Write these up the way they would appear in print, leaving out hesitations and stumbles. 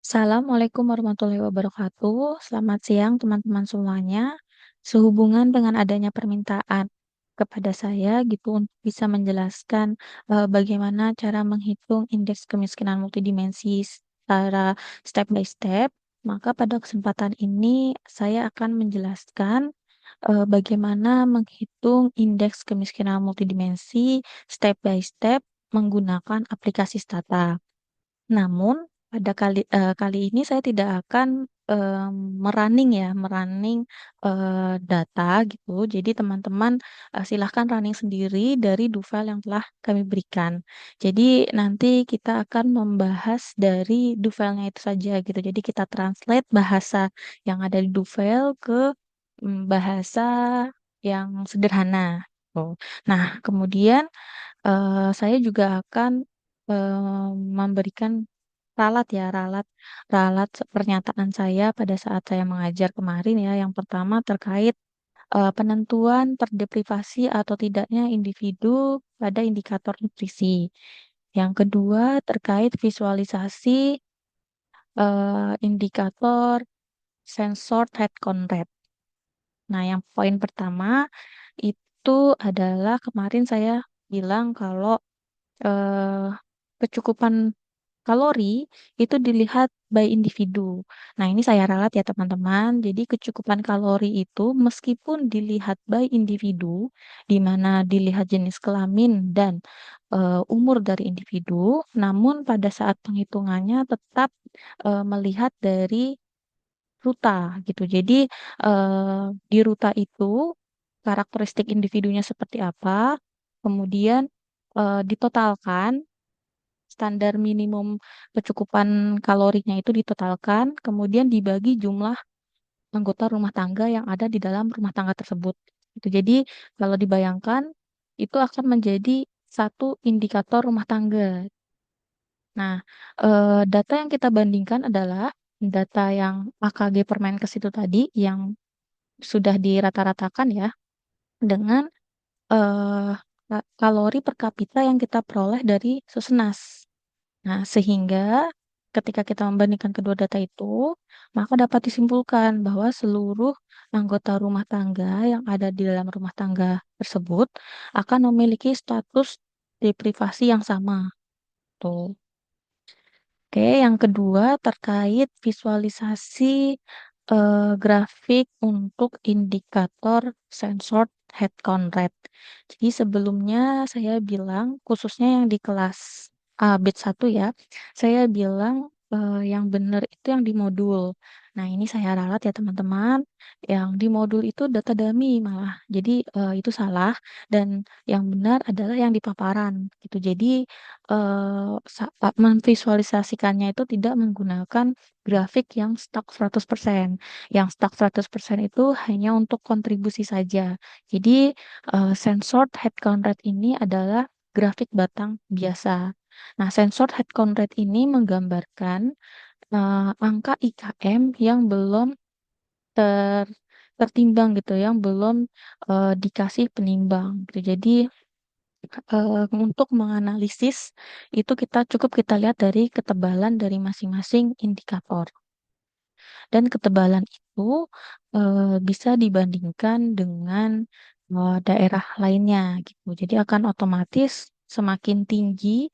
Assalamualaikum warahmatullahi wabarakatuh. Selamat siang teman-teman semuanya. Sehubungan dengan adanya permintaan kepada saya gitu untuk bisa menjelaskan bagaimana cara menghitung indeks kemiskinan multidimensi secara step by step, maka pada kesempatan ini saya akan menjelaskan bagaimana menghitung indeks kemiskinan multidimensi step by step menggunakan aplikasi Stata. Namun pada kali ini saya tidak akan, data gitu. Jadi teman-teman, silahkan running sendiri dari do file yang telah kami berikan. Jadi nanti kita akan membahas dari do file-nya itu saja gitu. Jadi kita translate bahasa yang ada di do file ke, bahasa yang sederhana, gitu. Nah kemudian saya juga akan, memberikan ralat ralat pernyataan saya pada saat saya mengajar kemarin ya. Yang pertama terkait, penentuan terdeprivasi atau tidaknya individu pada indikator nutrisi. Yang kedua terkait visualisasi, indikator sensor head count rate. Nah, yang poin pertama itu adalah kemarin saya bilang kalau eh, kecukupan kalori itu dilihat by individu. Nah, ini saya ralat ya teman-teman. Jadi kecukupan kalori itu meskipun dilihat by individu, di mana dilihat jenis kelamin dan umur dari individu, namun pada saat penghitungannya tetap melihat dari ruta gitu. Jadi di ruta itu karakteristik individunya seperti apa, kemudian ditotalkan standar minimum kecukupan kalorinya itu ditotalkan, kemudian dibagi jumlah anggota rumah tangga yang ada di dalam rumah tangga tersebut. Itu jadi kalau dibayangkan itu akan menjadi satu indikator rumah tangga. Nah, data yang kita bandingkan adalah data yang AKG Permenkes itu tadi yang sudah dirata-ratakan ya dengan eh, kalori per kapita yang kita peroleh dari Susenas. Nah, sehingga ketika kita membandingkan kedua data itu, maka dapat disimpulkan bahwa seluruh anggota rumah tangga yang ada di dalam rumah tangga tersebut akan memiliki status deprivasi yang sama. Tuh. Oke, yang kedua terkait visualisasi grafik untuk indikator sensor head count rate. Jadi sebelumnya saya bilang, khususnya yang di kelas batch 1 ya, saya bilang yang benar itu yang di modul. Nah, ini saya ralat ya teman-teman. Yang di modul itu data dummy malah. Jadi itu salah dan yang benar adalah yang di paparan gitu. Jadi saat memvisualisasikannya itu tidak menggunakan grafik yang stuck 100%. Yang stuck 100% itu hanya untuk kontribusi saja. Jadi sensor head count rate ini adalah grafik batang biasa. Nah, sensor head count rate ini menggambarkan angka IKM yang belum ter tertimbang gitu, yang belum dikasih penimbang gitu. Jadi untuk menganalisis itu kita lihat dari ketebalan dari masing-masing indikator. Dan ketebalan itu bisa dibandingkan dengan daerah lainnya gitu. Jadi akan otomatis semakin tinggi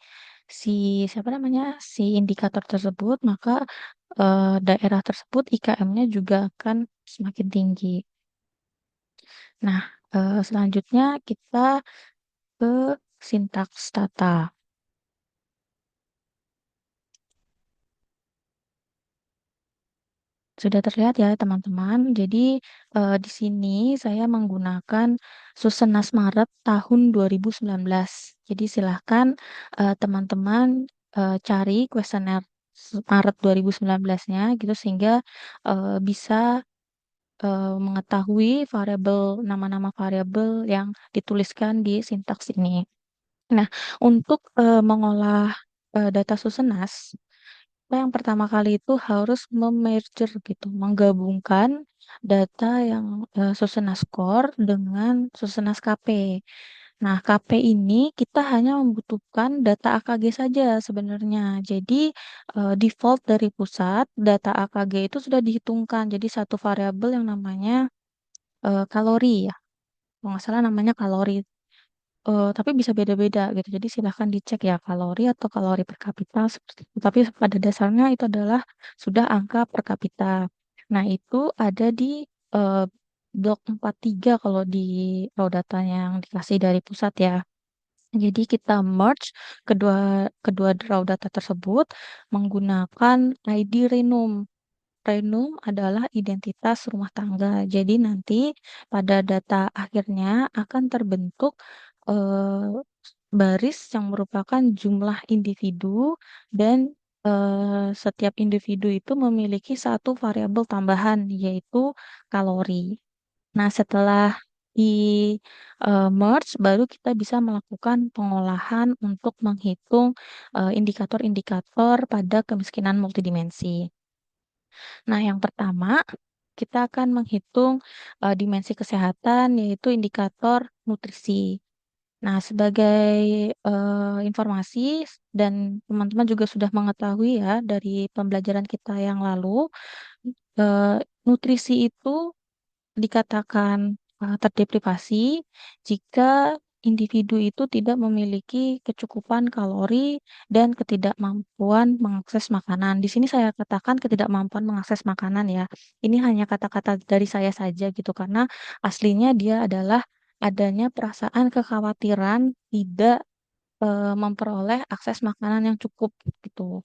si siapa namanya si indikator tersebut, maka daerah tersebut IKM-nya juga akan semakin tinggi. Nah, selanjutnya kita ke sintaks tata. Sudah terlihat ya teman-teman. Jadi di sini saya menggunakan Susenas Maret tahun 2019. Jadi silahkan teman-teman cari kuesioner Maret 2019-nya gitu sehingga bisa mengetahui variabel nama-nama variabel yang dituliskan di sintaks ini. Nah, untuk mengolah data Susenas kita yang pertama kali itu harus memerger gitu, menggabungkan data yang Susenas Core dengan Susenas KP. Nah, KP ini kita hanya membutuhkan data AKG saja sebenarnya. Jadi, default dari pusat, data AKG itu sudah dihitungkan. Jadi, satu variabel yang namanya kalori ya. Kalau nggak salah namanya kalori. Tapi bisa beda-beda gitu. Jadi, silahkan dicek ya kalori atau kalori per kapita seperti itu. Tapi pada dasarnya itu adalah sudah angka per kapita. Nah, itu ada di eh, blok 43 kalau di raw datanya yang dikasih dari pusat ya. Jadi kita merge kedua kedua raw data tersebut menggunakan ID Renum. Renum adalah identitas rumah tangga. Jadi nanti pada data akhirnya akan terbentuk eh, baris yang merupakan jumlah individu dan setiap individu itu memiliki satu variabel tambahan yaitu kalori. Nah, setelah di merge, baru kita bisa melakukan pengolahan untuk menghitung indikator-indikator pada kemiskinan multidimensi. Nah, yang pertama, kita akan menghitung dimensi kesehatan, yaitu indikator nutrisi. Nah, sebagai informasi dan teman-teman juga sudah mengetahui ya dari pembelajaran kita yang lalu, nutrisi itu dikatakan terdeprivasi jika individu itu tidak memiliki kecukupan kalori dan ketidakmampuan mengakses makanan. Di sini saya katakan ketidakmampuan mengakses makanan ya. Ini hanya kata-kata dari saya saja gitu karena aslinya dia adalah adanya perasaan kekhawatiran tidak memperoleh akses makanan yang cukup gitu.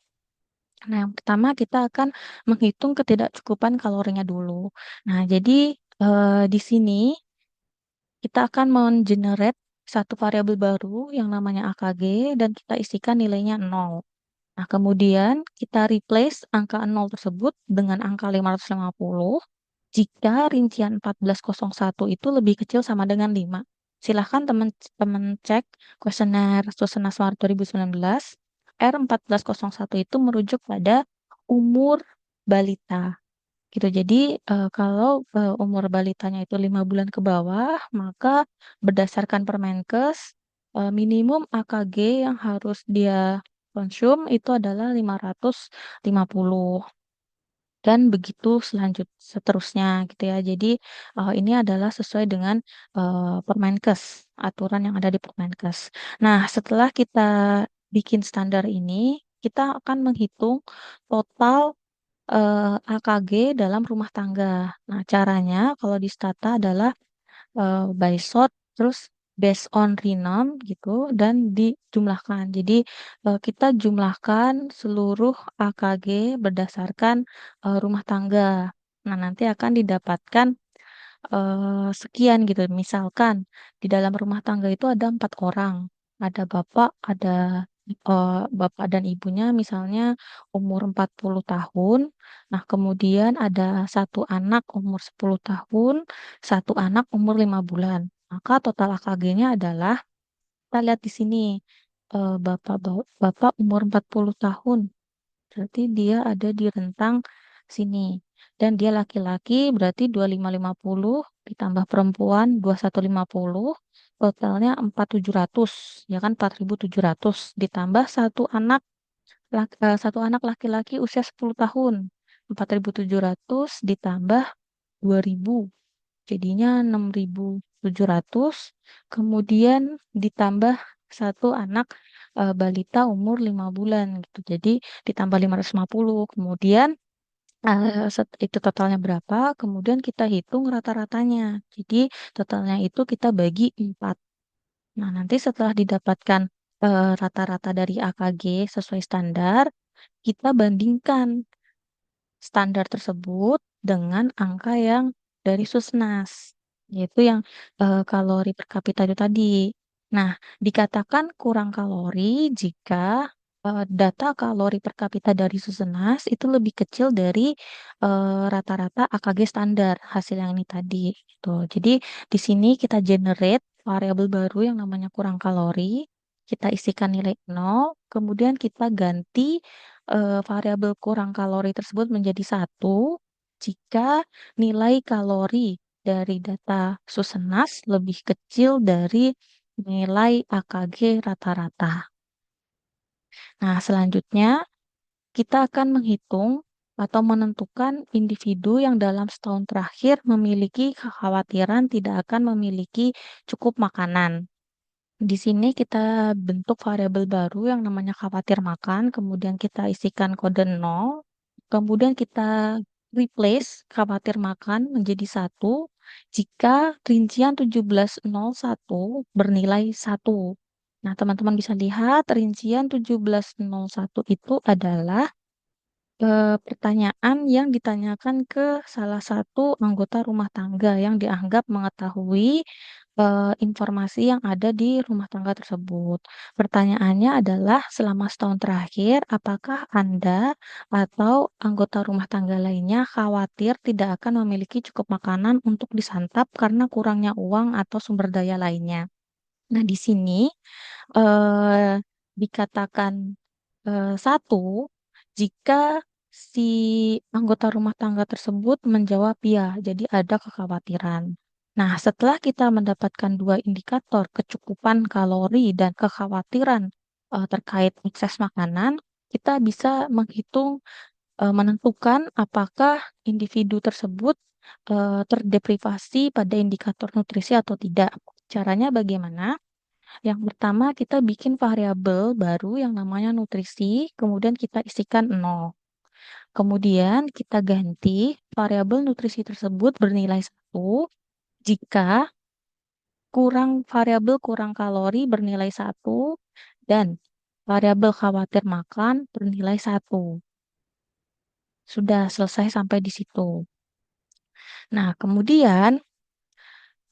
Nah, yang pertama kita akan menghitung ketidakcukupan kalorinya dulu. Nah, jadi di sini kita akan men-generate satu variabel baru yang namanya AKG dan kita isikan nilainya 0. Nah, kemudian kita replace angka 0 tersebut dengan angka 550 jika rincian 1401 itu lebih kecil sama dengan 5. Silahkan teman-teman cek kuesioner Susunan Smart 2019. R1401 itu merujuk pada umur balita gitu. Jadi kalau umur balitanya itu 5 bulan ke bawah, maka berdasarkan Permenkes minimum AKG yang harus dia konsum itu adalah 550 dan begitu seterusnya gitu ya. Jadi ini adalah sesuai dengan Permenkes, aturan yang ada di Permenkes. Nah, setelah kita bikin standar ini, kita akan menghitung total AKG dalam rumah tangga. Nah, caranya kalau di Stata adalah by sort, terus based on random gitu, dan dijumlahkan. Jadi, kita jumlahkan seluruh AKG berdasarkan rumah tangga. Nah, nanti akan didapatkan sekian gitu. Misalkan di dalam rumah tangga itu ada 4 orang, ada bapak, ada bapak dan ibunya misalnya umur 40 tahun. Nah, kemudian ada satu anak umur 10 tahun, satu anak umur 5 bulan. Maka total AKG-nya adalah kita lihat di sini bapak umur 40 tahun. Berarti dia ada di rentang sini. Dan dia laki-laki berarti 2550 ditambah perempuan 2150 totalnya 4700 ya kan 4700 ditambah satu anak laki-laki usia 10 tahun 4700 ditambah 2000 jadinya 6700 kemudian ditambah satu anak balita umur 5 bulan gitu. Jadi ditambah 550 kemudian itu totalnya berapa, kemudian kita hitung rata-ratanya. Jadi totalnya itu kita bagi 4. Nah, nanti setelah didapatkan rata-rata dari AKG sesuai standar, kita bandingkan standar tersebut dengan angka yang dari Susnas, yaitu yang kalori per kapita itu tadi. Nah, dikatakan kurang kalori jika data kalori per kapita dari Susnas itu lebih kecil dari rata-rata AKG standar hasil yang ini tadi. Gitu. Jadi di sini kita generate variabel baru yang namanya kurang kalori, kita isikan nilai 0, kemudian kita ganti variabel kurang kalori tersebut menjadi 1 jika nilai kalori dari data Susenas lebih kecil dari nilai AKG rata-rata. Nah, selanjutnya kita akan menghitung atau menentukan individu yang dalam setahun terakhir memiliki kekhawatiran tidak akan memiliki cukup makanan. Di sini kita bentuk variabel baru yang namanya khawatir makan, kemudian kita isikan kode 0, kemudian kita replace khawatir makan menjadi 1 jika rincian 1701 bernilai 1. Nah, teman-teman bisa lihat rincian 1701 itu adalah pertanyaan yang ditanyakan ke salah satu anggota rumah tangga yang dianggap mengetahui informasi yang ada di rumah tangga tersebut. Pertanyaannya adalah, selama setahun terakhir, apakah Anda atau anggota rumah tangga lainnya khawatir tidak akan memiliki cukup makanan untuk disantap karena kurangnya uang atau sumber daya lainnya? Nah, di sini eh, dikatakan 1 jika si anggota rumah tangga tersebut menjawab ya, jadi ada kekhawatiran. Nah, setelah kita mendapatkan 2 indikator kecukupan kalori dan kekhawatiran terkait akses makanan, kita bisa menghitung, menentukan apakah individu tersebut terdeprivasi pada indikator nutrisi atau tidak. Caranya bagaimana? Yang pertama, kita bikin variabel baru yang namanya nutrisi, kemudian kita isikan 0. Kemudian kita ganti variabel nutrisi tersebut bernilai 1 jika variabel kurang kalori bernilai 1 dan variabel khawatir makan bernilai 1. Sudah selesai sampai di situ. Nah, kemudian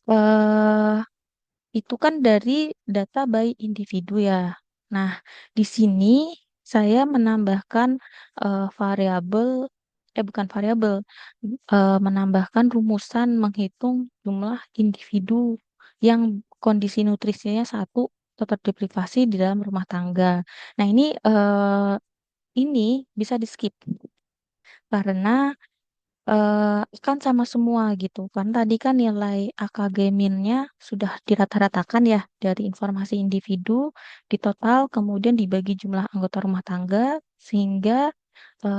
eh, itu kan dari data by individu ya. Nah, di sini saya menambahkan variabel, bukan variabel, menambahkan rumusan menghitung jumlah individu yang kondisi nutrisinya 1 tetap deprivasi di dalam rumah tangga. Nah, ini bisa di skip karena kan sama semua gitu kan. Tadi kan nilai AKG min-nya sudah dirata-ratakan ya dari informasi individu di total, kemudian dibagi jumlah anggota rumah tangga sehingga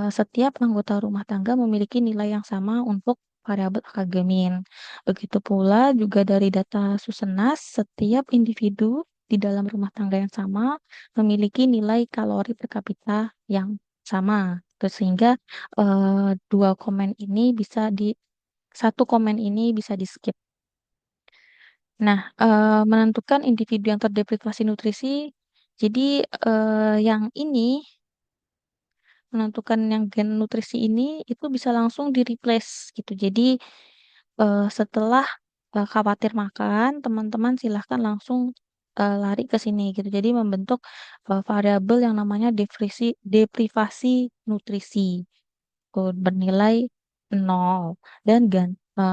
setiap anggota rumah tangga memiliki nilai yang sama untuk variabel AKG min. Begitu pula juga dari data Susenas, setiap individu di dalam rumah tangga yang sama memiliki nilai kalori per kapita yang sama. Terus sehingga dua komen ini bisa di satu komen ini bisa di skip. Nah, menentukan individu yang terdeprivasi nutrisi. Jadi yang ini menentukan yang gen nutrisi ini itu bisa langsung di replace gitu. Jadi setelah khawatir makan, teman-teman silahkan langsung lari ke sini gitu. Jadi membentuk variabel yang namanya deprivasi nutrisi bernilai 0 dan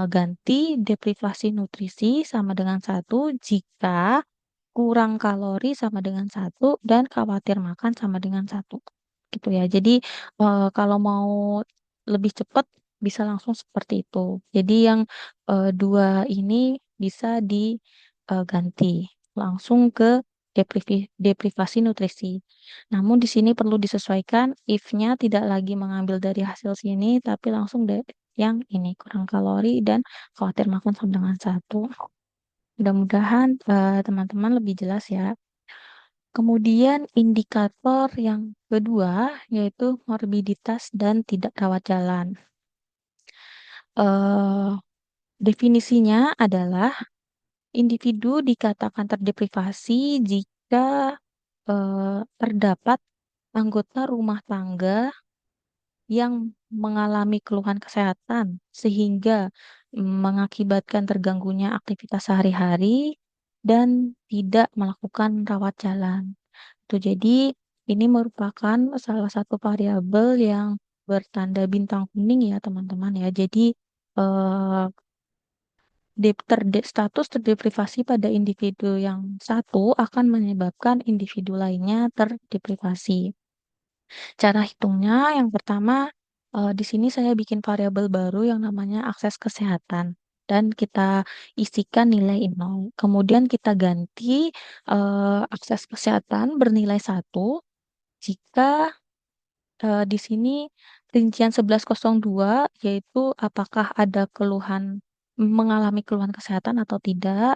ganti deprivasi nutrisi sama dengan 1 jika kurang kalori sama dengan 1 dan khawatir makan sama dengan 1 gitu ya. Jadi kalau mau lebih cepat bisa langsung seperti itu. Jadi yang dua ini bisa diganti langsung ke deprivasi nutrisi. Namun di sini perlu disesuaikan if-nya tidak lagi mengambil dari hasil sini tapi langsung dari yang ini kurang kalori dan khawatir makan sama dengan 1. Mudah-mudahan teman-teman lebih jelas ya. Kemudian indikator yang kedua yaitu morbiditas dan tidak rawat jalan. Eh, Definisinya adalah individu dikatakan terdeprivasi jika terdapat anggota rumah tangga yang mengalami keluhan kesehatan sehingga mengakibatkan terganggunya aktivitas sehari-hari dan tidak melakukan rawat jalan. Itu jadi ini merupakan salah satu variabel yang bertanda bintang kuning ya teman-teman ya. Jadi eh, status terdeprivasi pada individu yang satu akan menyebabkan individu lainnya terdeprivasi. Cara hitungnya yang pertama di sini saya bikin variabel baru yang namanya akses kesehatan dan kita isikan nilai nol. Kemudian kita ganti akses kesehatan bernilai satu jika di sini rincian 1102 yaitu apakah ada mengalami keluhan kesehatan atau tidak.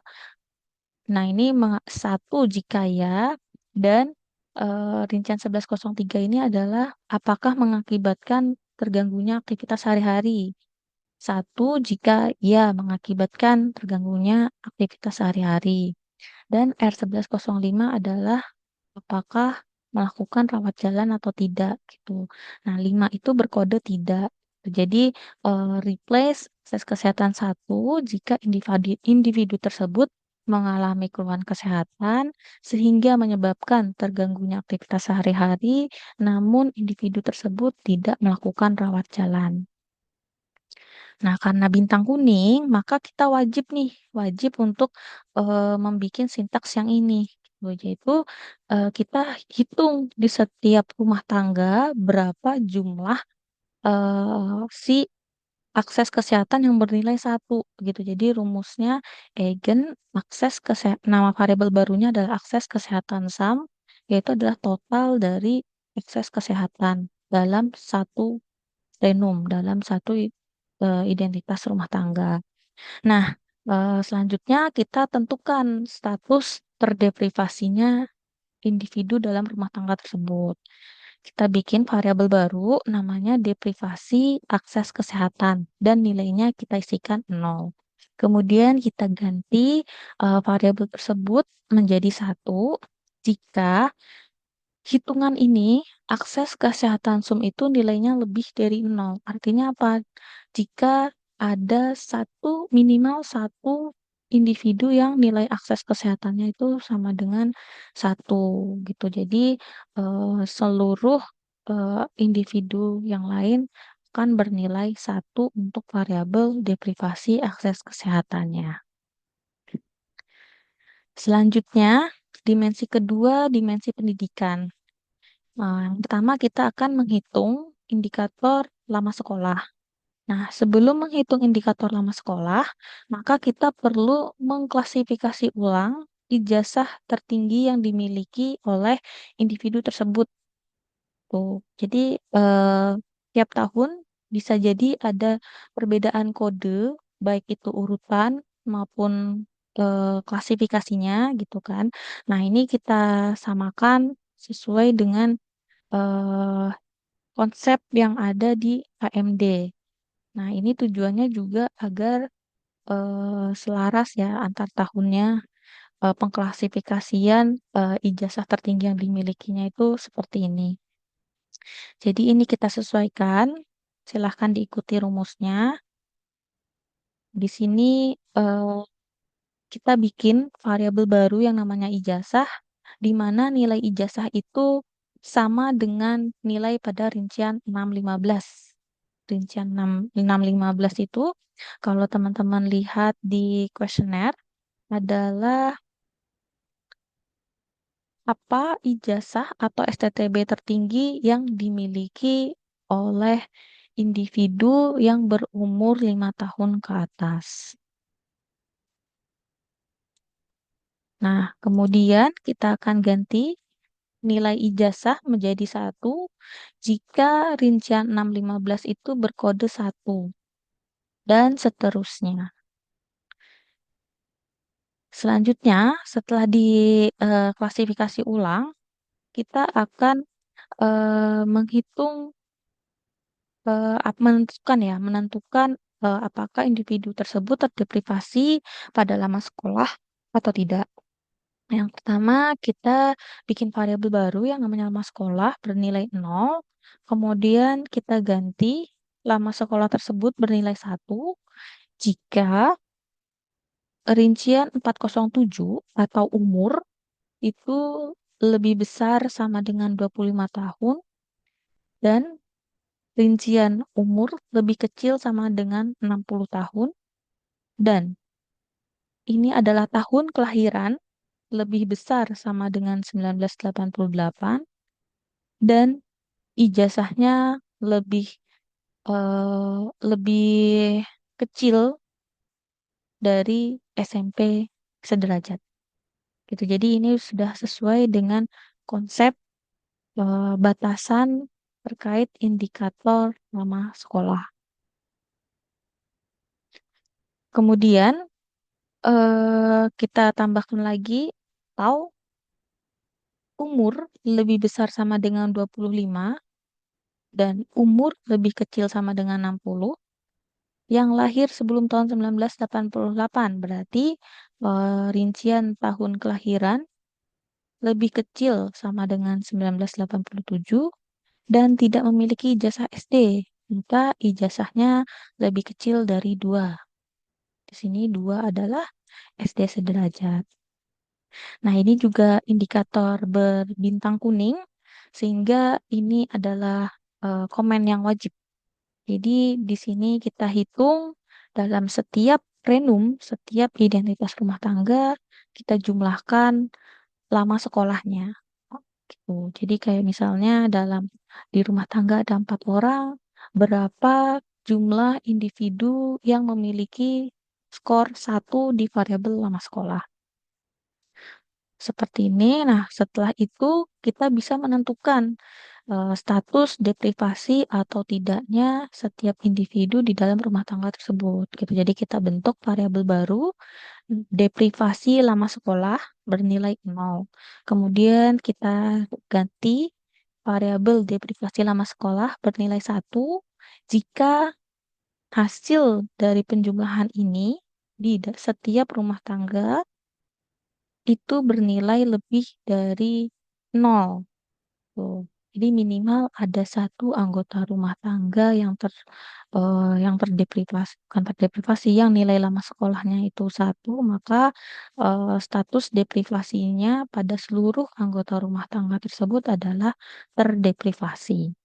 Nah, ini satu jika ya, dan rincian 1103 ini adalah apakah mengakibatkan terganggunya aktivitas sehari-hari. Satu jika ya mengakibatkan terganggunya aktivitas sehari-hari. Dan R1105 adalah apakah melakukan rawat jalan atau tidak gitu. Nah, 5 itu berkode tidak. Jadi, replace akses kesehatan satu jika individu tersebut mengalami keluhan kesehatan sehingga menyebabkan terganggunya aktivitas sehari-hari, namun individu tersebut tidak melakukan rawat jalan. Nah, karena bintang kuning, maka kita wajib untuk membuat sintaks yang ini. Gitu. Yaitu kita hitung di setiap rumah tangga berapa jumlah si akses kesehatan yang bernilai satu gitu. Jadi rumusnya eigen nama variabel barunya adalah akses kesehatan sum, yaitu adalah total dari akses kesehatan dalam satu dalam satu identitas rumah tangga. Nah, selanjutnya kita tentukan status terdeprivasinya individu dalam rumah tangga tersebut. Kita bikin variabel baru namanya deprivasi akses kesehatan dan nilainya kita isikan 0. Kemudian kita ganti variabel tersebut menjadi satu jika hitungan ini, akses kesehatan sum itu nilainya lebih dari nol. Artinya apa? Jika ada minimal satu individu yang nilai akses kesehatannya itu sama dengan satu gitu. Jadi seluruh individu yang lain akan bernilai satu untuk variabel deprivasi akses kesehatannya. Selanjutnya, dimensi kedua, dimensi pendidikan. Nah, yang pertama kita akan menghitung indikator lama sekolah. Nah, sebelum menghitung indikator lama sekolah, maka kita perlu mengklasifikasi ulang ijazah tertinggi yang dimiliki oleh individu tersebut. Tuh. Jadi, tiap tahun bisa jadi ada perbedaan kode, baik itu urutan maupun klasifikasinya gitu kan. Nah, ini kita samakan sesuai dengan eh, konsep yang ada di AMD. Nah, ini tujuannya juga agar selaras ya antar tahunnya pengklasifikasian ijazah tertinggi yang dimilikinya itu seperti ini. Jadi ini kita sesuaikan. Silahkan diikuti rumusnya. Di sini eh, kita bikin variabel baru yang namanya ijazah, di mana nilai ijazah itu sama dengan nilai pada rincian 615. Rincian 615 itu, kalau teman-teman lihat di kuesioner, adalah apa ijazah atau STTB tertinggi yang dimiliki oleh individu yang berumur 5 tahun ke atas. Nah, kemudian kita akan ganti nilai ijazah menjadi satu jika rincian 615 itu berkode satu dan seterusnya. Selanjutnya, setelah diklasifikasi ulang, kita akan menghitung, menentukan apakah individu tersebut terdeprivasi pada lama sekolah atau tidak. Yang pertama, kita bikin variabel baru yang namanya lama sekolah bernilai 0. Kemudian kita ganti lama sekolah tersebut bernilai satu jika rincian 407 atau umur itu lebih besar sama dengan 25 tahun dan rincian umur lebih kecil sama dengan 60 tahun dan ini adalah tahun kelahiran lebih besar sama dengan 1988 dan ijazahnya lebih lebih kecil dari SMP sederajat. Gitu. Jadi ini sudah sesuai dengan konsep batasan terkait indikator lama sekolah. Kemudian kita tambahkan lagi atau umur lebih besar sama dengan 25 dan umur lebih kecil sama dengan 60 yang lahir sebelum tahun 1988. Berarti rincian tahun kelahiran lebih kecil sama dengan 1987 dan tidak memiliki ijazah SD. Maka ijazahnya lebih kecil dari 2. Di sini 2 adalah SD sederajat. Nah, ini juga indikator berbintang kuning, sehingga ini adalah komen yang wajib. Jadi, di sini kita hitung dalam setiap renum, setiap identitas rumah tangga, kita jumlahkan lama sekolahnya. Oh, gitu. Jadi, kayak misalnya di rumah tangga ada 4 orang, berapa jumlah individu yang memiliki skor 1 di variabel lama sekolah. Seperti ini. Nah, setelah itu kita bisa menentukan status deprivasi atau tidaknya setiap individu di dalam rumah tangga tersebut. Gitu. Jadi kita bentuk variabel baru, deprivasi lama sekolah bernilai 0. Kemudian kita ganti variabel deprivasi lama sekolah bernilai 1 jika hasil dari penjumlahan ini di setiap rumah tangga itu bernilai lebih dari 0. Tuh. Jadi minimal ada satu anggota rumah tangga yang terdeprivasi, bukan terdeprivasi, yang nilai lama sekolahnya itu 1, maka status deprivasinya pada seluruh anggota rumah tangga tersebut adalah terdeprivasi.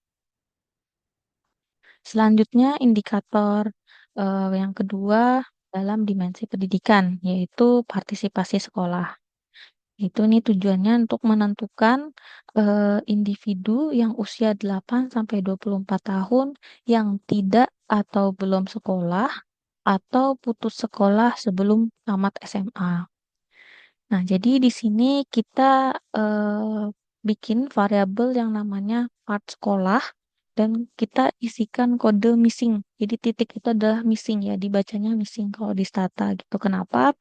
Selanjutnya indikator yang kedua dalam dimensi pendidikan, yaitu partisipasi sekolah. Itu nih tujuannya untuk menentukan individu yang usia 8 sampai 24 tahun yang tidak atau belum sekolah atau putus sekolah sebelum tamat SMA. Nah, jadi di sini kita bikin variabel yang namanya part sekolah dan kita isikan kode missing. Jadi titik itu adalah missing ya, dibacanya missing kalau di Stata gitu. Kenapa?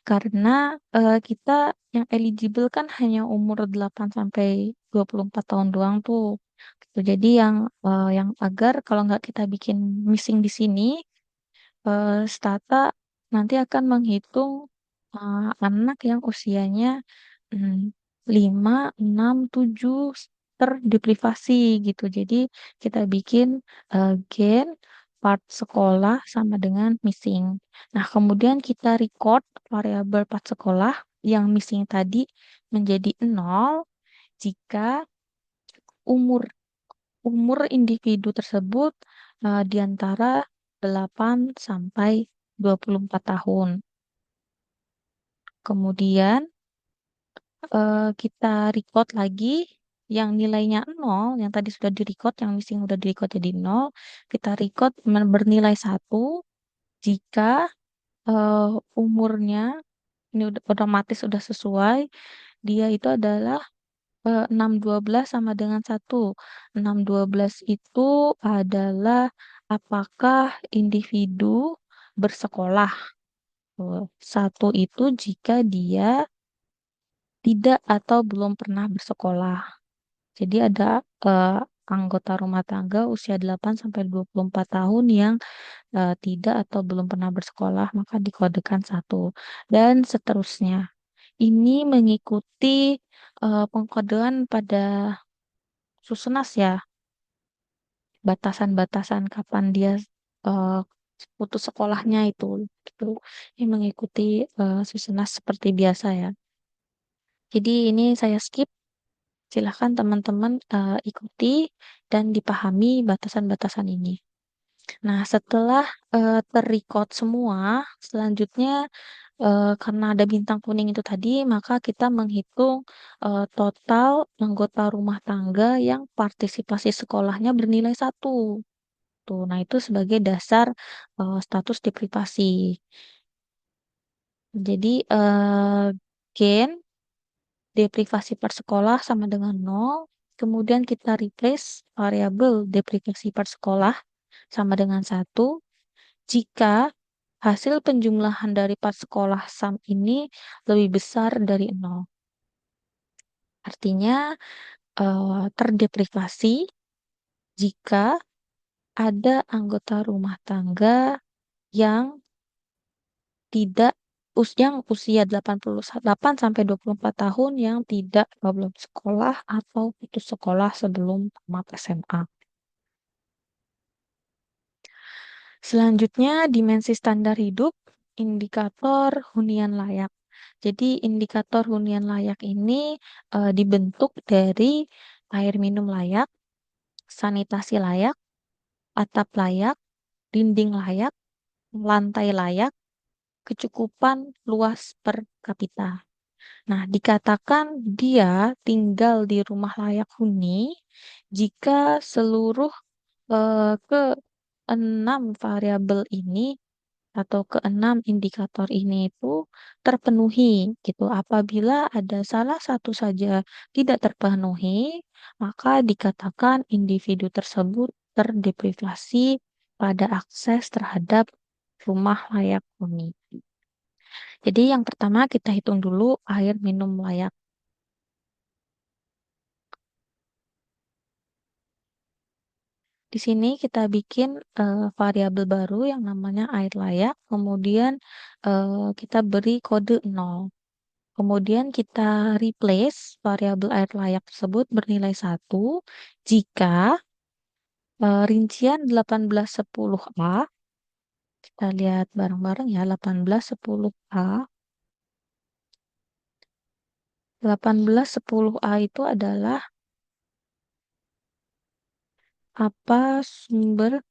Karena kita yang eligible kan hanya umur 8 sampai 24 tahun doang tuh. Gitu. Jadi yang agar kalau nggak kita bikin missing di sini, Stata nanti akan menghitung anak yang usianya mm, 5, 6, 7 terdeprivasi gitu. Jadi kita bikin gen part sekolah sama dengan missing. Nah, kemudian kita record variabel part sekolah yang missing tadi menjadi 0 jika umur umur individu tersebut di antara 8 sampai 24 tahun. Kemudian kita record lagi yang nilainya 0, yang tadi sudah di record, yang missing udah di record jadi 0, kita record bernilai 1 jika eh, umurnya ini udah otomatis udah sesuai, dia itu adalah 6 12 sama dengan 1. 6 12 itu adalah apakah individu bersekolah. Tuh. 1 itu jika dia tidak atau belum pernah bersekolah. Jadi ada eh, anggota rumah tangga usia 8 sampai 24 tahun yang tidak atau belum pernah bersekolah, maka dikodekan 1. Dan seterusnya. Ini mengikuti pengkodean pada Susenas ya, batasan-batasan kapan dia eh, putus sekolahnya itu ini mengikuti Susenas seperti biasa ya. Jadi ini saya skip. Silahkan teman-teman ikuti dan dipahami batasan-batasan ini. Nah, setelah terrecord semua, selanjutnya karena ada bintang kuning itu tadi, maka kita menghitung total anggota rumah tangga yang partisipasi sekolahnya bernilai 1. Tuh, nah itu sebagai dasar status deprivasi. Jadi gain deprivasi per sekolah sama dengan nol. Kemudian kita replace variabel deprivasi per sekolah sama dengan satu jika hasil penjumlahan dari part sekolah sum ini lebih besar dari nol. Artinya terdeprivasi jika ada anggota rumah tangga yang tidak yang usia 88 sampai 24 tahun yang tidak belum sekolah atau putus sekolah sebelum tamat SMA. Selanjutnya, dimensi standar hidup, indikator hunian layak. Jadi, indikator hunian layak ini dibentuk dari air minum layak, sanitasi layak, atap layak, dinding layak, lantai layak, kecukupan luas per kapita. Nah, dikatakan dia tinggal di rumah layak huni jika seluruh keenam variabel ini atau keenam indikator ini itu terpenuhi gitu. Apabila ada salah satu saja tidak terpenuhi, maka dikatakan individu tersebut terdeprivasi pada akses terhadap rumah layak huni. Jadi yang pertama kita hitung dulu air minum layak. Di sini kita bikin variabel baru yang namanya air layak, kemudian kita beri kode 0. Kemudian kita replace variabel air layak tersebut bernilai 1 jika rincian 1810A, kita lihat bareng-bareng ya, 1810A. 1810A itu adalah apa sumber,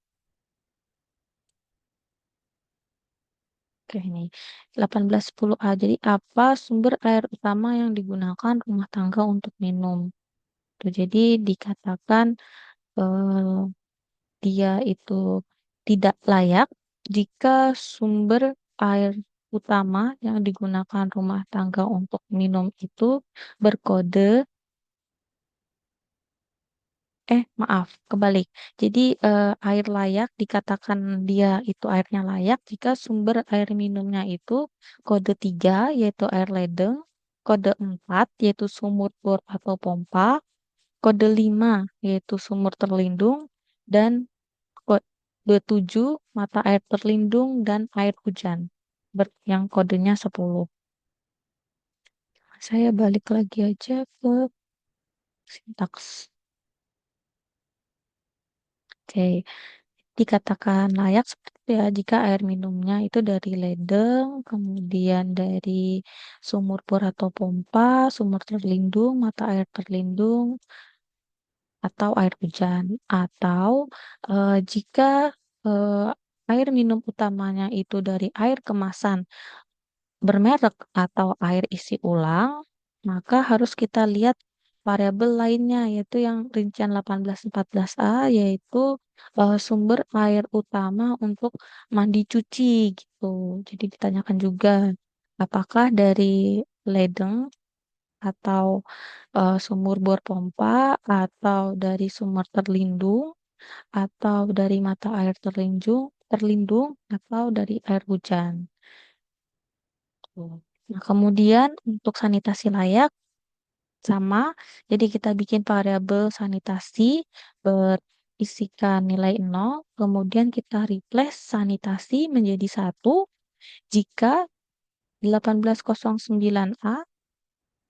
oke ini, 1810A. Jadi apa sumber air utama yang digunakan rumah tangga untuk minum. Tuh, jadi dikatakan eh, dia itu tidak layak jika sumber air utama yang digunakan rumah tangga untuk minum itu berkode, maaf, kebalik. Jadi air layak dikatakan dia itu airnya layak jika sumber air minumnya itu kode 3 yaitu air ledeng, kode 4 yaitu sumur bor atau pompa, kode 5 yaitu sumur terlindung, dan kode 7 mata air terlindung dan air hujan yang kodenya 10. Saya balik lagi aja ke sintaks. Oke, dikatakan layak seperti itu ya jika air minumnya itu dari ledeng, kemudian dari sumur bor atau pompa, sumur terlindung, mata air terlindung, atau air hujan. Atau jika eh, air minum utamanya itu dari air kemasan bermerek atau air isi ulang, maka harus kita lihat variabel lainnya yaitu yang rincian 1814A yaitu sumber air utama untuk mandi cuci gitu. Jadi ditanyakan juga apakah dari ledeng atau sumur bor pompa atau dari sumur terlindung atau dari mata air terlindung atau dari air hujan. Tuh. Nah, kemudian untuk sanitasi layak sama, jadi kita bikin variabel sanitasi berisikan nilai 0, kemudian kita replace sanitasi menjadi 1 jika 1809A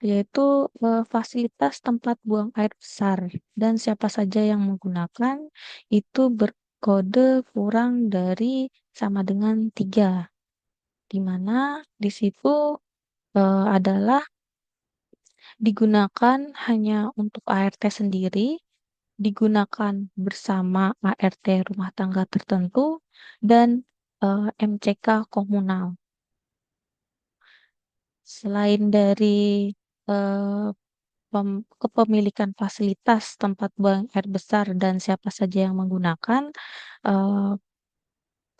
yaitu fasilitas tempat buang air besar dan siapa saja yang menggunakan itu berkode kurang dari sama dengan 3, di mana di situ adalah digunakan hanya untuk ART sendiri, digunakan bersama ART rumah tangga tertentu, dan MCK komunal. Selain dari eh, kepemilikan fasilitas tempat buang air besar dan siapa saja yang menggunakan, eh,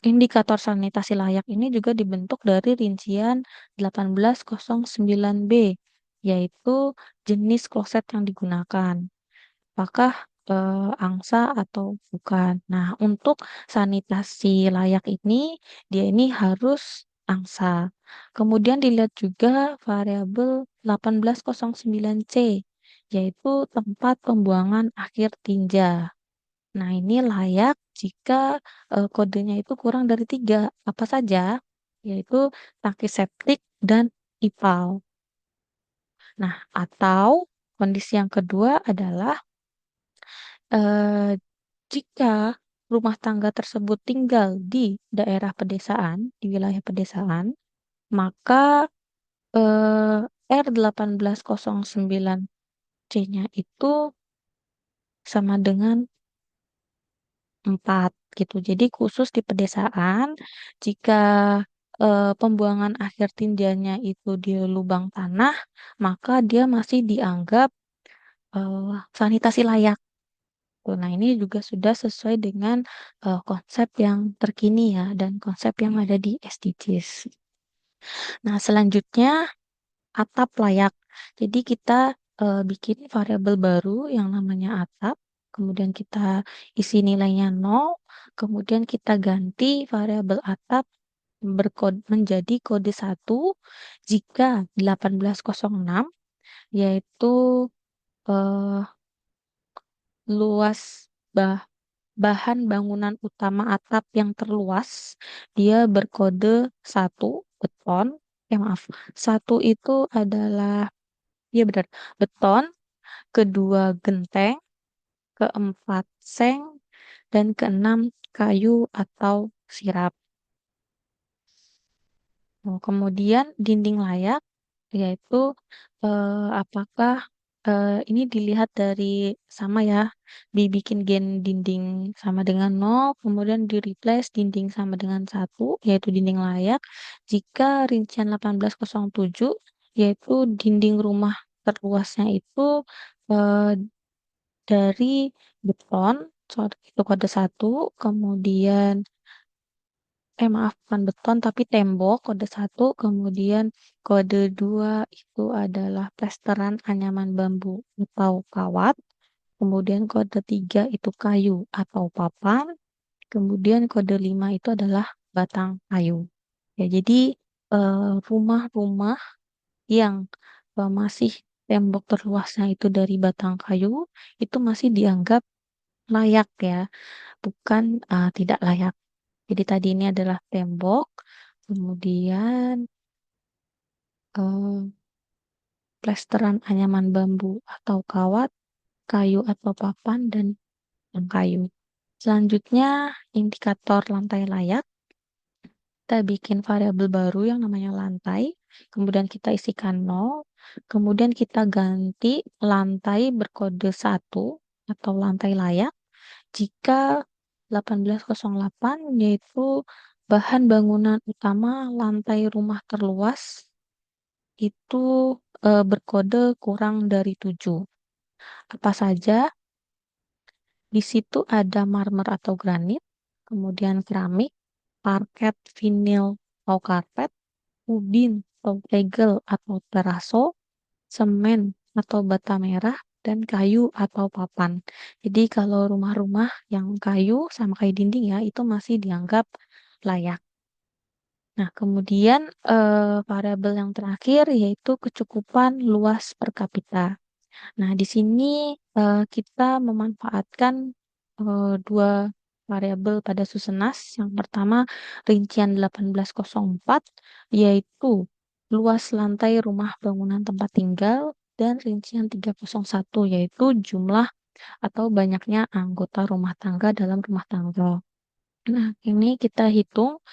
indikator sanitasi layak ini juga dibentuk dari rincian 1809B, yaitu jenis kloset yang digunakan. Apakah angsa atau bukan. Nah, untuk sanitasi layak ini, dia ini harus angsa. Kemudian dilihat juga variabel 1809C, yaitu tempat pembuangan akhir tinja. Nah, ini layak jika kodenya itu kurang dari 3. Apa saja? Yaitu tangki septik dan IPAL. Nah, atau kondisi yang kedua adalah eh, jika rumah tangga tersebut tinggal di daerah pedesaan, di wilayah pedesaan, maka R1809C-nya itu sama dengan 4 gitu. Jadi khusus di pedesaan, jika pembuangan akhir tinjanya itu di lubang tanah, maka dia masih dianggap sanitasi layak. Tuh, nah, ini juga sudah sesuai dengan konsep yang terkini ya dan konsep yang ada di SDGs. Nah, selanjutnya atap layak. Jadi kita bikin variabel baru yang namanya atap, kemudian kita isi nilainya 0, kemudian kita ganti variabel atap berkode menjadi kode 1 jika 1806 yaitu eh, luas bah bahan bangunan utama atap yang terluas, dia berkode 1 beton. Maaf, 1 itu adalah, ya benar, beton, kedua genteng, keempat seng, dan keenam kayu atau sirap. Nah, kemudian dinding layak, yaitu apakah ini dilihat dari sama ya, dibikin gen dinding sama dengan 0, kemudian di replace dinding sama dengan 1, yaitu dinding layak. Jika rincian 1807, yaitu dinding rumah terluasnya itu eh, dari beton, itu kode 1, kemudian maaf, bukan beton tapi tembok kode 1, kemudian kode 2 itu adalah plesteran anyaman bambu atau kawat, kemudian kode 3 itu kayu atau papan, kemudian kode 5 itu adalah batang kayu. Ya, jadi rumah-rumah yang masih tembok terluasnya itu dari batang kayu itu masih dianggap layak ya, bukan tidak layak. Jadi tadi ini adalah tembok, kemudian eh, plesteran anyaman bambu atau kawat, kayu atau papan, dan kayu. Selanjutnya, indikator lantai layak. Kita bikin variabel baru yang namanya lantai, kemudian kita isikan 0, kemudian kita ganti lantai berkode 1 atau lantai layak jika 1808 yaitu bahan bangunan utama lantai rumah terluas itu berkode kurang dari 7. Apa saja? Di situ ada marmer atau granit, kemudian keramik, parket, vinil atau karpet, ubin atau tegel atau teraso, semen atau bata merah, dan kayu atau papan. Jadi kalau rumah-rumah yang kayu sama kayu dinding ya, itu masih dianggap layak. Nah, kemudian variabel yang terakhir yaitu kecukupan luas per kapita. Nah, di sini kita memanfaatkan dua variabel pada Susenas. Yang pertama, rincian 1804, yaitu luas lantai rumah bangunan tempat tinggal, dan rincian 301, yaitu jumlah atau banyaknya anggota rumah tangga dalam rumah tangga. Nah, ini kita hitung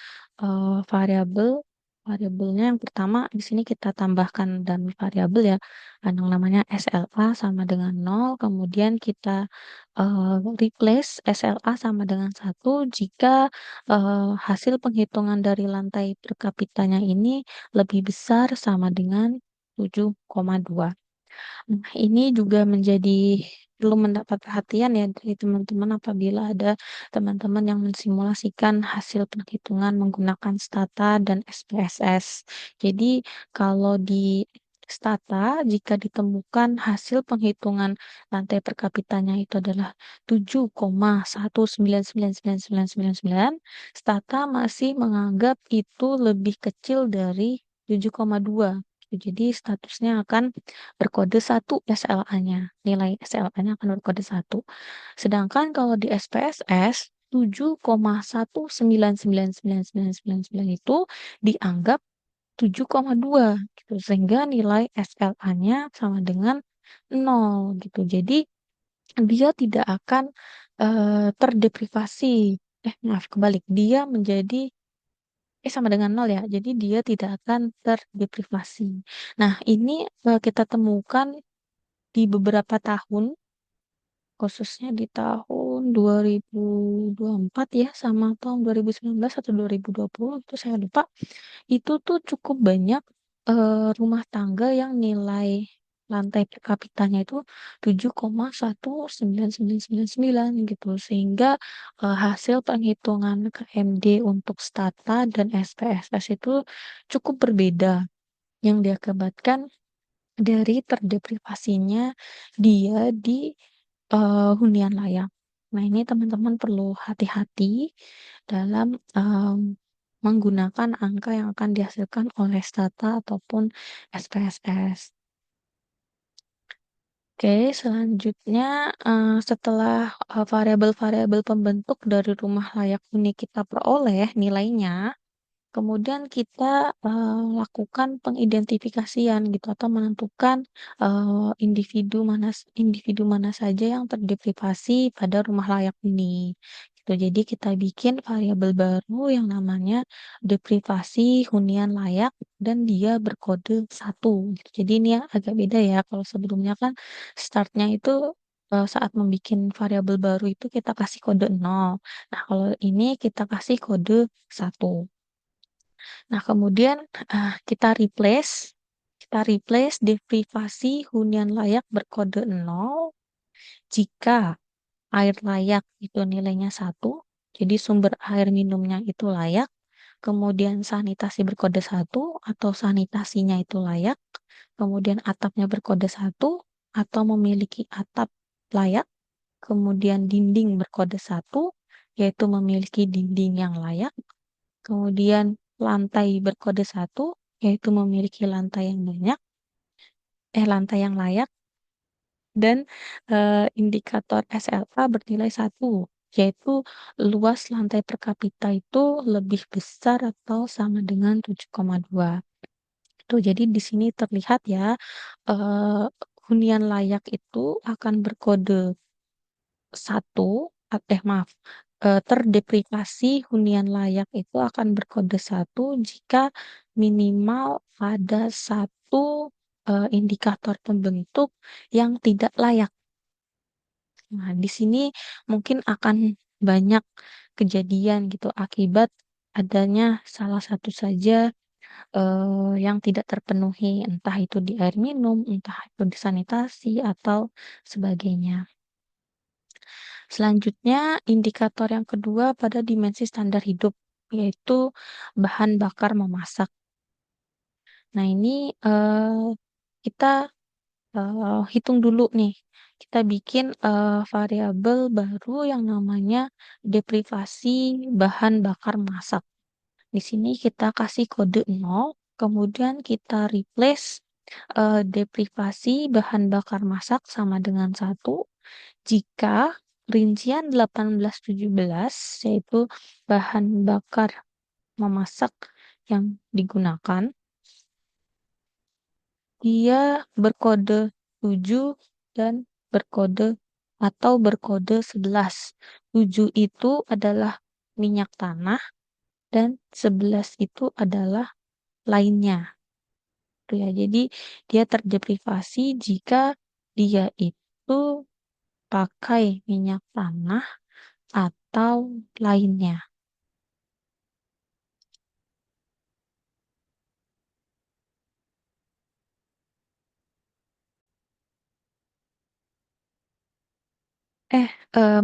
variabel. Variabelnya yang pertama di sini kita tambahkan dan variabel ya, yang namanya SLA sama dengan 0, kemudian kita replace SLA sama dengan 1 jika hasil penghitungan dari lantai per kapitanya ini lebih besar sama dengan 7,2. Nah, ini juga menjadi perlu mendapat perhatian ya dari teman-teman apabila ada teman-teman yang mensimulasikan hasil perhitungan menggunakan Stata dan SPSS. Jadi kalau di Stata, jika ditemukan hasil penghitungan lantai per kapitanya itu adalah 7,1999999, Stata masih menganggap itu lebih kecil dari 7,2. Jadi statusnya akan berkode 1 SLA-nya. Nilai SLA-nya akan berkode 1. Sedangkan kalau di SPSS 7,1999999 itu dianggap 7,2 gitu. Sehingga nilai SLA-nya sama dengan 0 gitu. Jadi dia tidak akan terdeprivasi. Maaf kebalik. Dia menjadi sama dengan 0 ya. Jadi dia tidak akan terdeprivasi. Nah, ini kita temukan di beberapa tahun, khususnya di tahun 2024 ya, sama tahun 2019 atau 2020, itu saya lupa. Itu tuh cukup banyak rumah tangga yang nilai lantai per kapitanya itu 7,19999 gitu. Sehingga hasil penghitungan KMD untuk Stata dan SPSS itu cukup berbeda yang diakibatkan dari terdeprivasinya dia di hunian layak. Nah, ini teman-teman perlu hati-hati dalam menggunakan angka yang akan dihasilkan oleh Stata ataupun SPSS. Oke, selanjutnya setelah variabel-variabel pembentuk dari rumah layak huni kita peroleh nilainya, kemudian kita lakukan pengidentifikasian gitu atau menentukan individu mana saja yang terdeprivasi pada rumah layak huni. Gitu. Jadi kita bikin variabel baru yang namanya deprivasi hunian layak dan dia berkode 1 gitu. Jadi ini ya agak beda ya. Kalau sebelumnya kan startnya itu saat membuat variabel baru itu kita kasih kode 0. Nah, kalau ini kita kasih kode 1. Nah, kemudian kita replace deprivasi hunian layak berkode 0 jika air layak itu nilainya 1, jadi sumber air minumnya itu layak, kemudian sanitasi berkode 1 atau sanitasinya itu layak, kemudian atapnya berkode 1 atau memiliki atap layak, kemudian dinding berkode 1 yaitu memiliki dinding yang layak, kemudian lantai berkode 1 yaitu memiliki lantai yang layak, dan indikator SLA bernilai 1 yaitu luas lantai per kapita itu lebih besar atau sama dengan 7,2. Tuh, jadi di sini terlihat ya, eee, hunian layak itu akan berkode 1, maaf, terdeprivasi hunian layak itu akan berkode 1 jika minimal ada 1 indikator pembentuk yang tidak layak. Nah, di sini mungkin akan banyak kejadian gitu akibat adanya salah satu saja yang tidak terpenuhi, entah itu di air minum, entah itu di sanitasi atau sebagainya. Selanjutnya, indikator yang kedua pada dimensi standar hidup, yaitu bahan bakar memasak. Nah, ini kita hitung dulu nih. Kita bikin variabel baru yang namanya deprivasi bahan bakar masak. Di sini kita kasih kode 0, kemudian kita replace deprivasi bahan bakar masak sama dengan 1 jika rincian 1817 yaitu bahan bakar memasak yang digunakan dia berkode 7 dan berkode 11. 7 itu adalah minyak tanah dan 11 itu adalah lainnya. Tuh ya, jadi dia terdeprivasi jika dia itu pakai minyak tanah atau lainnya. Eh,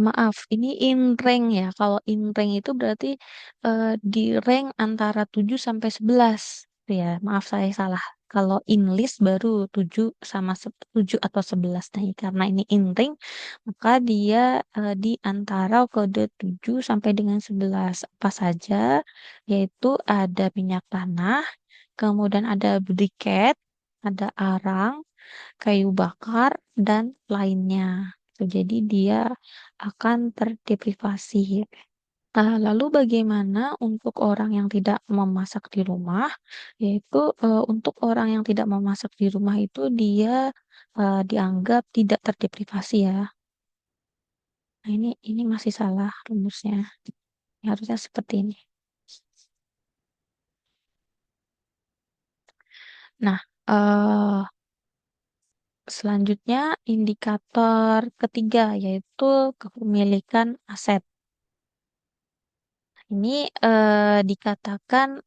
maaf, ini in rank ya. Kalau in rank itu berarti di rank antara 7 sampai 11. Ya, maaf saya salah. Kalau in list baru 7 sama 7 atau 11. Nah, karena ini in rank, maka dia di antara kode 7 sampai dengan 11. Apa saja? Yaitu ada minyak tanah, kemudian ada briket, ada arang, kayu bakar, dan lainnya. Jadi dia akan terdeprivasi. Lalu bagaimana untuk orang yang tidak memasak di rumah? Yaitu untuk orang yang tidak memasak di rumah itu dia dianggap tidak terdeprivasi ya. Nah, ini masih salah rumusnya. Harusnya seperti ini. Nah, selanjutnya indikator ketiga yaitu kepemilikan aset. Ini dikatakan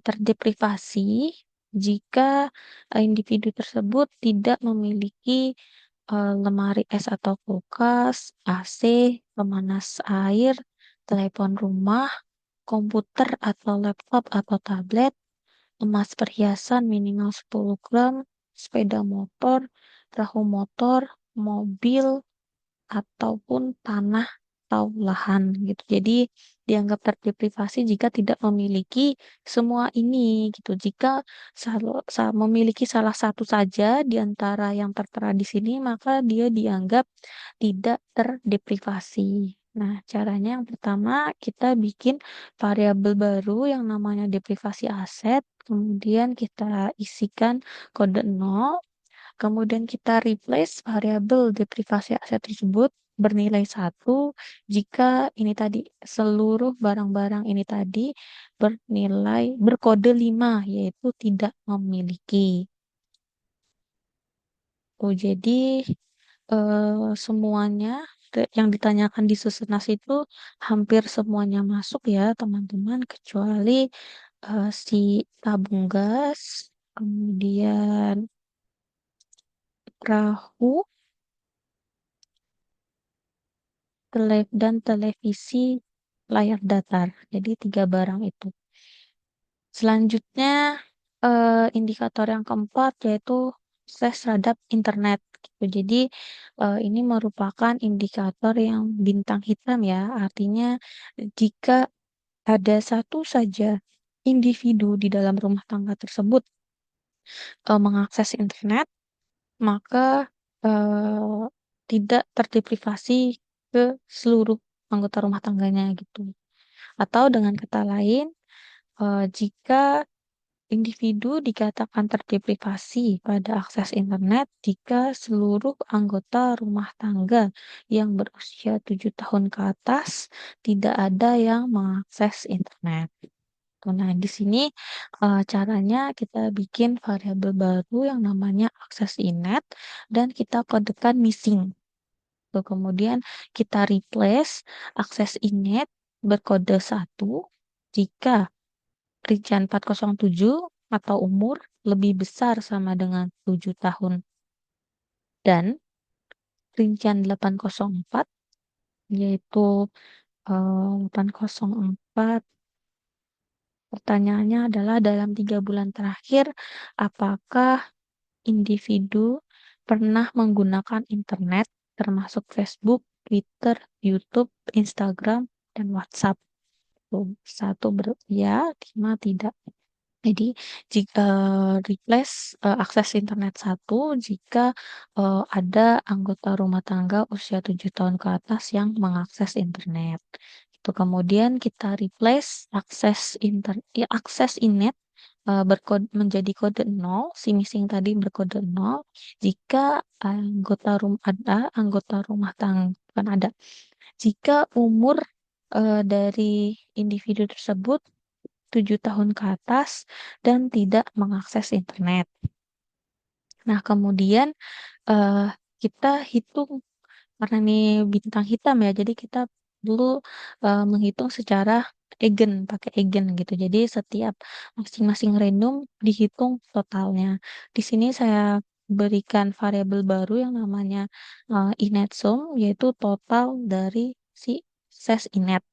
terdeprivasi jika individu tersebut tidak memiliki lemari es atau kulkas, AC, pemanas air, telepon rumah, komputer atau laptop atau tablet, emas perhiasan minimal 10 gram, sepeda motor, perahu motor, mobil, ataupun tanah atau lahan gitu. Jadi dianggap terdeprivasi jika tidak memiliki semua ini gitu. Jika memiliki salah satu saja di antara yang tertera di sini, maka dia dianggap tidak terdeprivasi. Nah, caranya yang pertama kita bikin variabel baru yang namanya deprivasi aset, kemudian kita isikan kode 0. Kemudian kita replace variabel deprivasi aset tersebut bernilai 1 jika ini tadi seluruh barang-barang ini tadi berkode 5 yaitu tidak memiliki. Oh, jadi semuanya yang ditanyakan di Susunas itu hampir semuanya masuk ya teman-teman kecuali si tabung gas, kemudian perahu, dan televisi layar datar. Jadi tiga barang itu. Selanjutnya indikator yang keempat yaitu akses terhadap internet. Gitu. Jadi ini merupakan indikator yang bintang hitam ya. Artinya jika ada satu saja individu di dalam rumah tangga tersebut mengakses internet, maka eh, tidak terdeprivasi ke seluruh anggota rumah tangganya gitu. Atau dengan kata lain, jika individu dikatakan terdeprivasi pada akses internet jika seluruh anggota rumah tangga yang berusia 7 tahun ke atas tidak ada yang mengakses internet. Nah, di sini caranya kita bikin variabel baru yang namanya akses inet dan kita kodekan missing. Tuh, kemudian kita replace akses inet berkode 1 jika rincian 407 atau umur lebih besar sama dengan 7 tahun dan rincian 804 yaitu 804 pertanyaannya adalah dalam 3 bulan terakhir apakah individu pernah menggunakan internet termasuk Facebook, Twitter, YouTube, Instagram, dan WhatsApp. Tuh, satu ya, 5 tidak. Jadi jika replace akses internet satu jika ada anggota rumah tangga usia 7 tahun ke atas yang mengakses internet. Itu kemudian kita replace akses inet berkode menjadi kode 0, si missing tadi berkode 0 jika ada anggota rumah tangga kan ada jika umur dari individu tersebut 7 tahun ke atas dan tidak mengakses internet. Nah, kemudian eh, kita hitung karena ini bintang hitam ya, jadi kita dulu menghitung secara pakai eigen gitu. Jadi setiap masing-masing random dihitung totalnya. Di sini saya berikan variabel baru yang namanya inet sum, yaitu total dari si ses inet,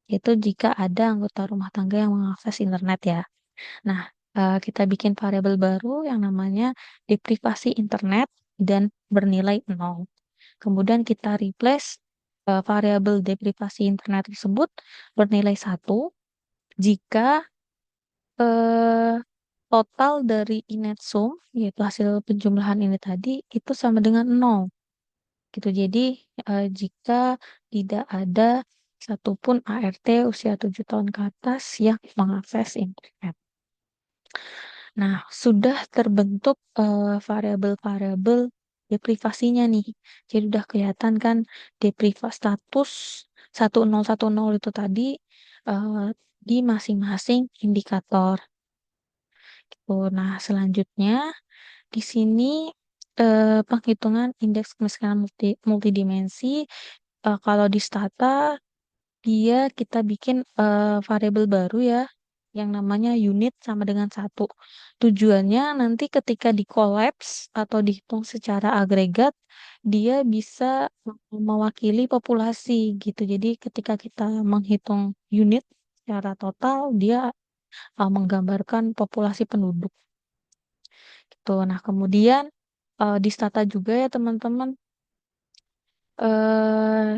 yaitu jika ada anggota rumah tangga yang mengakses internet ya. Nah, kita bikin variabel baru yang namanya deprivasi internet dan bernilai 0. Kemudian kita replace variabel deprivasi internet tersebut bernilai 1 jika eh, total dari inet sum, yaitu hasil penjumlahan ini tadi, itu sama dengan 0. Gitu. Jadi, jika tidak ada satupun ART usia 7 tahun ke atas yang mengakses internet. Nah, sudah terbentuk variabel-variabel deprivasinya nih. Jadi udah kelihatan kan status 1010 itu tadi eh, di masing-masing indikator. Gitu. Nah, selanjutnya di sini penghitungan indeks kemiskinan multidimensi. Kalau di Stata dia kita bikin variabel baru ya yang namanya unit sama dengan 1. Tujuannya nanti ketika dikolaps atau dihitung secara agregat dia bisa mewakili populasi gitu. Jadi ketika kita menghitung unit secara total dia menggambarkan populasi penduduk gitu. Nah, kemudian di Stata juga ya teman-teman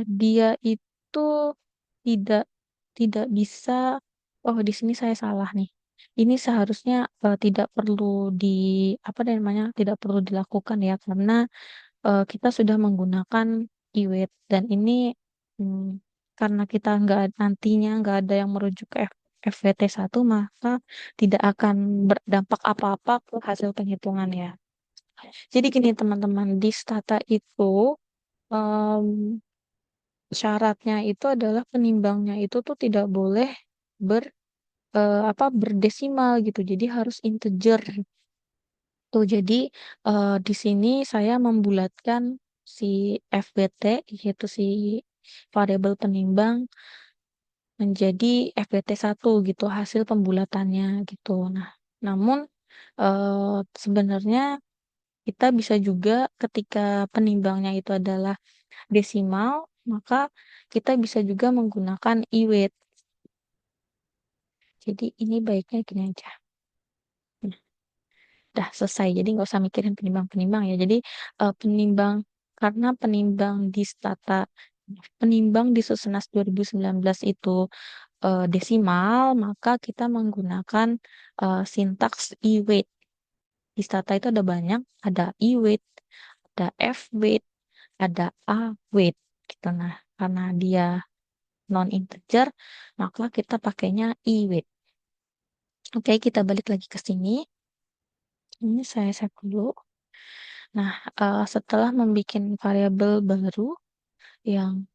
dia itu tidak tidak bisa. Oh, di sini saya salah nih. Ini seharusnya tidak perlu di apa namanya tidak perlu dilakukan ya karena kita sudah menggunakan iwet dan ini mm, karena kita nantinya nggak ada yang merujuk ke FWT1 maka tidak akan berdampak apa-apa ke hasil penghitungan ya. Jadi gini teman-teman di Stata itu em, syaratnya itu adalah penimbangnya itu tuh tidak boleh ber berdesimal gitu. Jadi harus integer. Tuh, jadi di sini saya membulatkan si FBT yaitu si variabel penimbang menjadi FBT1 gitu hasil pembulatannya gitu. Nah, namun sebenarnya kita bisa juga ketika penimbangnya itu adalah desimal, maka kita bisa juga menggunakan iwet. Jadi ini baiknya gini aja. Nah, udah selesai. Jadi nggak usah mikirin penimbang-penimbang ya. Jadi penimbang karena penimbang di Susenas 2019 itu desimal, maka kita menggunakan sintaks e-weight. Di Stata itu ada banyak, ada e-weight, ada f-weight, ada a-weight gitu. Nah, karena dia non integer, maka kita pakainya e-weight. Oke, kita balik lagi ke sini. Ini saya save dulu. Nah, setelah membuat variabel baru yang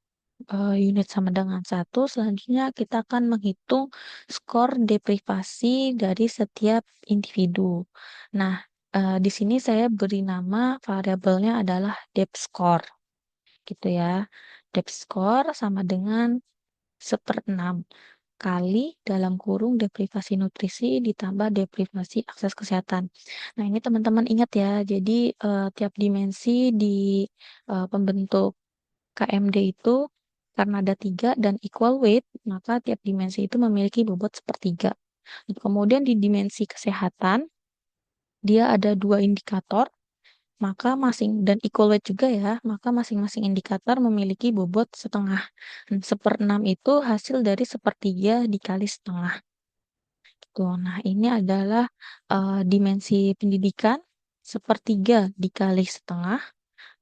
unit sama dengan 1, selanjutnya kita akan menghitung skor deprivasi dari setiap individu. Nah, di sini saya beri nama variabelnya adalah depth score, gitu ya. Depth score sama dengan 1/6 kali dalam kurung deprivasi nutrisi ditambah deprivasi akses kesehatan. Nah, ini teman-teman ingat ya, jadi tiap dimensi di pembentuk KMD itu karena ada 3 dan equal weight, maka tiap dimensi itu memiliki bobot sepertiga. Kemudian di dimensi kesehatan, dia ada 2 indikator, maka dan equal weight juga ya, maka masing-masing indikator memiliki bobot setengah. 1/6 itu hasil dari sepertiga dikali setengah. Gitu. Nah, ini adalah dimensi pendidikan, sepertiga dikali setengah.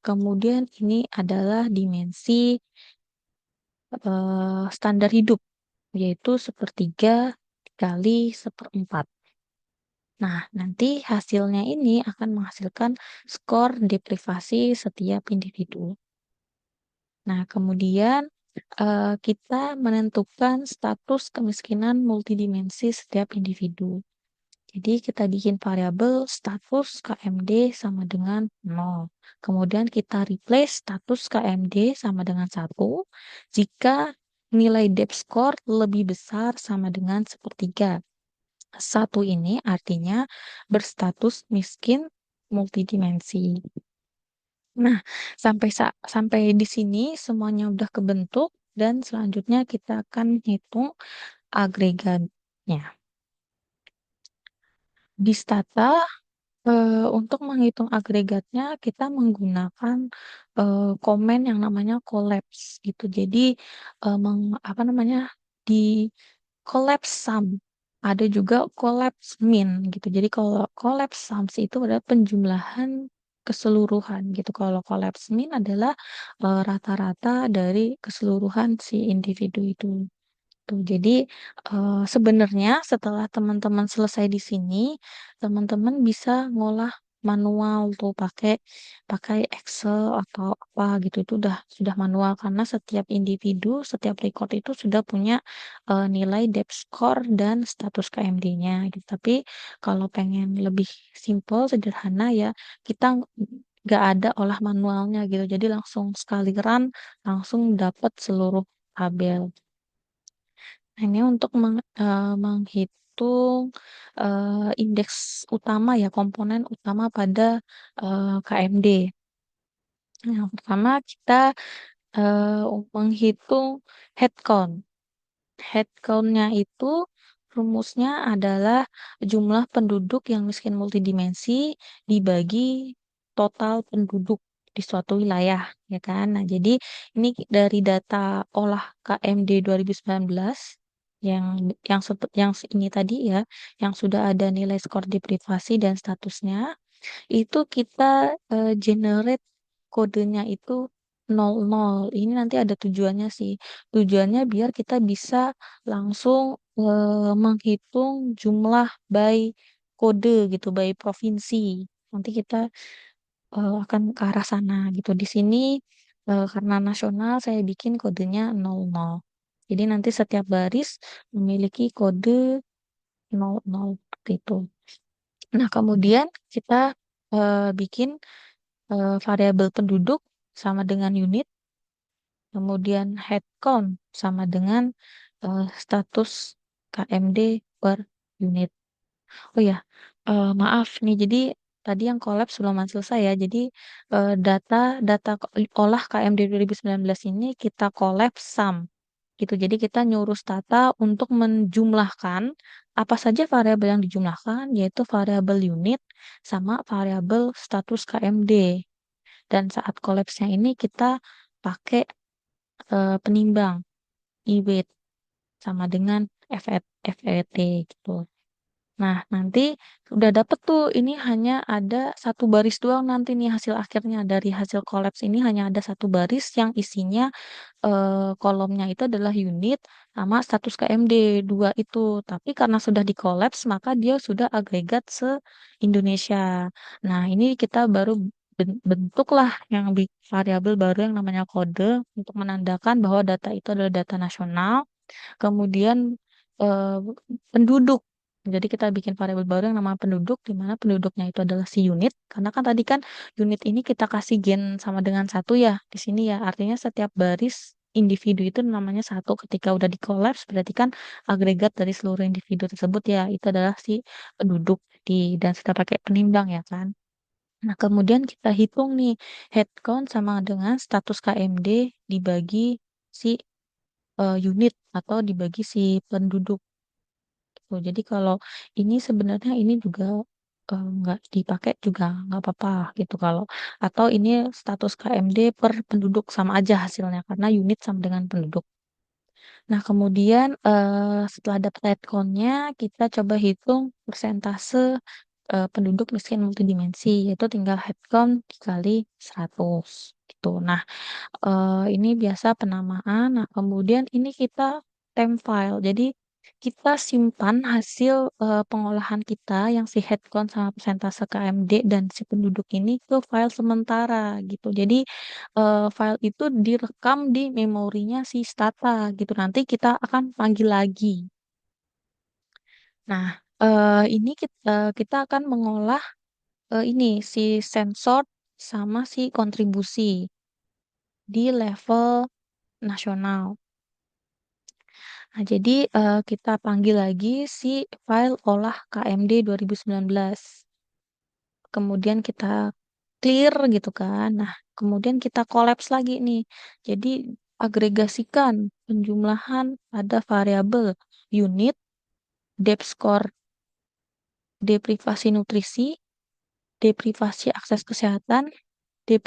Kemudian ini adalah dimensi standar hidup, yaitu sepertiga dikali 1/4. Nah, nanti hasilnya ini akan menghasilkan skor deprivasi setiap individu. Nah, kemudian kita menentukan status kemiskinan multidimensi setiap individu. Jadi kita bikin variabel status KMD sama dengan 0. Kemudian kita replace status KMD sama dengan 1 jika nilai depth score lebih besar sama dengan sepertiga. 1 ini artinya berstatus miskin multidimensi. Nah, sampai di sini semuanya udah kebentuk dan selanjutnya kita akan hitung agregatnya. Di stata, untuk menghitung agregatnya kita menggunakan komen yang namanya collapse gitu. Jadi apa namanya, di collapse sum. Ada juga collapse min gitu. Jadi kalau collapse sums itu adalah penjumlahan keseluruhan gitu. Kalau collapse min adalah rata-rata dari keseluruhan si individu itu. Tuh, jadi sebenarnya setelah teman-teman selesai di sini, teman-teman bisa ngolah manual tuh pakai pakai Excel atau apa gitu. Itu sudah manual karena setiap individu, setiap record itu sudah punya nilai depth score dan status KMD-nya gitu. Tapi kalau pengen lebih simple, sederhana ya, kita nggak ada olah manualnya gitu. Jadi langsung sekali run, langsung dapat seluruh tabel. Nah, ini untuk menghitung indeks utama ya, komponen utama pada KMD. Yang pertama kita menghitung head count. Head count-nya itu rumusnya adalah jumlah penduduk yang miskin multidimensi dibagi total penduduk di suatu wilayah, ya kan? Nah, jadi ini dari data olah KMD 2019 yang yang ini tadi ya, yang sudah ada nilai skor deprivasi dan statusnya, itu kita generate kodenya itu 00. Ini nanti ada tujuannya sih. Tujuannya biar kita bisa langsung menghitung jumlah by kode gitu, by provinsi. Nanti kita akan ke arah sana gitu. Di sini karena nasional saya bikin kodenya 00. Jadi nanti setiap baris memiliki kode 00 seperti itu. Nah, kemudian kita bikin variabel penduduk sama dengan unit, kemudian head count sama dengan status KMD per unit. Oh ya, maaf nih, jadi tadi yang kolaps belum selesai ya. Jadi data data olah KMD 2019 ini kita kolaps sum gitu. Jadi kita nyuruh Stata untuk menjumlahkan apa saja variabel yang dijumlahkan, yaitu variabel unit sama variabel status KMD. Dan saat collapse-nya ini kita pakai penimbang e-weight sama dengan FET gitu. Nah, nanti udah dapet tuh, ini hanya ada satu baris doang nanti nih hasil akhirnya. Dari hasil collapse ini hanya ada satu baris yang isinya kolomnya itu adalah unit sama status KMD dua itu. Tapi karena sudah di collapse, maka dia sudah agregat se-Indonesia. Nah, ini kita baru bentuklah yang variabel baru yang namanya kode untuk menandakan bahwa data itu adalah data nasional. Kemudian eh, penduduk. Jadi kita bikin variabel baru yang nama penduduk, di mana penduduknya itu adalah si unit. Karena kan tadi kan unit ini kita kasih gen sama dengan satu ya di sini ya. Artinya setiap baris individu itu namanya satu. Ketika udah di collapse berarti kan agregat dari seluruh individu tersebut ya itu adalah si penduduk dan sudah pakai penimbang ya kan. Nah, kemudian kita hitung nih head count sama dengan status KMD dibagi si unit atau dibagi si penduduk. Tuh, jadi kalau ini sebenarnya ini juga nggak dipakai juga nggak apa-apa gitu kalau atau ini status KMD per penduduk sama aja hasilnya karena unit sama dengan penduduk. Nah, kemudian setelah dapat headcount-nya kita coba hitung persentase penduduk miskin multidimensi yaitu tinggal headcount dikali 100 gitu. Nah, ini biasa penamaan. Nah, kemudian ini kita temp file. Jadi kita simpan hasil pengolahan kita yang si headcount sama persentase KMD dan si penduduk ini ke file sementara gitu. Jadi file itu direkam di memorinya si Stata gitu. Nanti kita akan panggil lagi. Nah, ini kita akan mengolah ini si sensor sama si kontribusi di level nasional. Nah, jadi kita panggil lagi si file olah KMD 2019 kemudian kita clear gitu kan. Nah, kemudian kita collapse lagi nih. Jadi agregasikan penjumlahan pada variabel unit, depth score, deprivasi nutrisi, deprivasi akses kesehatan,